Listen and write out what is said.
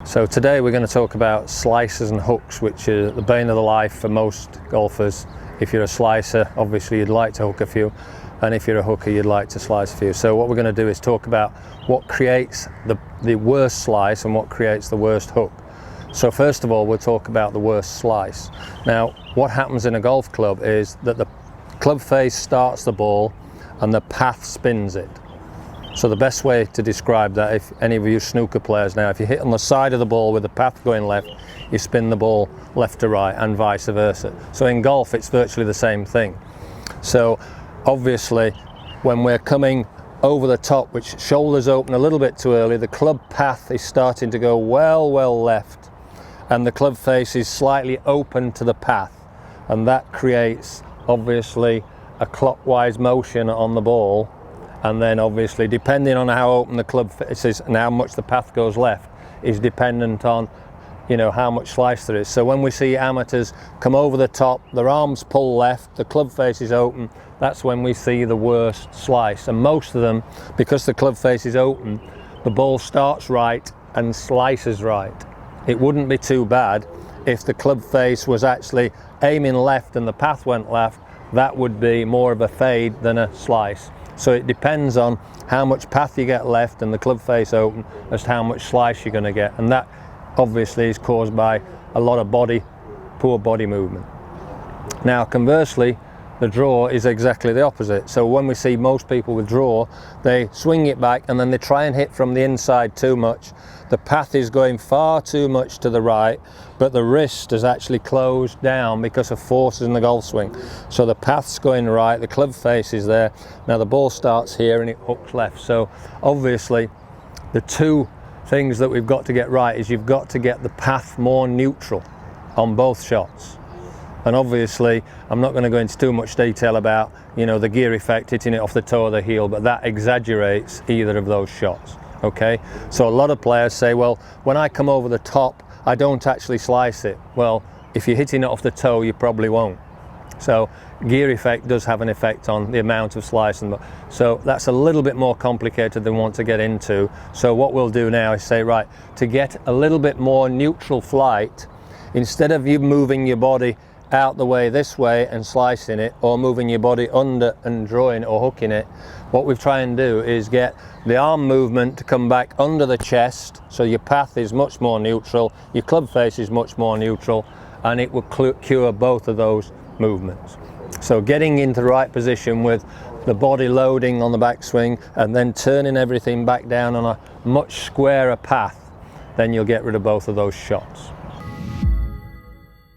So today we're going to talk about slicers and hooks, which are the bane of the life for most golfers. If you're a slicer, obviously you'd like to hook a few, and if you're a hooker, you'd like to slice a few. So what we're going to do is talk about what creates the worst slice and what creates the worst hook. So first of all, we'll talk about the worst slice. Now, what happens in a golf club is that the club face starts the ball and the path spins it. So the best way to describe that, if any of you snooker players now, if you hit on the side of the ball with the path going left, you spin the ball left to right and vice versa. So in golf, it's virtually the same thing. So obviously, when we're coming over the top, which shoulders open a little bit too early, the club path is starting to go well left, and the club face is slightly open to the path, and that creates obviously a clockwise motion on the ball. And then obviously, depending on how open the club face is and how much the path goes left, is dependent on, how much slice there is. So when we see amateurs come over the top, their arms pull left, the club face is open, that's when we see the worst slice. And most of them, because the club face is open, the ball starts right and slices right. It wouldn't be too bad if the club face was actually aiming left and the path went left. That would be more of a fade than a slice. So it depends on how much path you get left and the club face open as to how much slice you're going to get. And that obviously is caused by a lot of poor body movement. Now conversely, the draw is exactly the opposite. So when we see most people with draw, they swing it back and then they try and hit from the inside too much. The path is going far too much to the right, but the wrist is actually closed down because of forces in the golf swing. So the path's going right, the club face is there. Now the ball starts here and it hooks left. So obviously the two things that we've got to get right is you've got to get the path more neutral on both shots. And obviously, I'm not going to go into too much detail about, the gear effect, hitting it off the toe or the heel, but that exaggerates either of those shots, okay? So a lot of players say, well, when I come over the top, I don't actually slice it. Well, if you're hitting it off the toe, you probably won't. So gear effect does have an effect on the amount of slicing. So that's a little bit more complicated than we want to get into. So what we'll do now is say, right, to get a little bit more neutral flight, instead of you moving your body out the way this way and slicing it, or moving your body under and drawing or hooking it, what we try and do is get the arm movement to come back under the chest, so your path is much more neutral, your club face is much more neutral, and it will cure both of those movements. So getting into the right position with the body loading on the backswing and then turning everything back down on a much squarer path, then you'll get rid of both of those shots.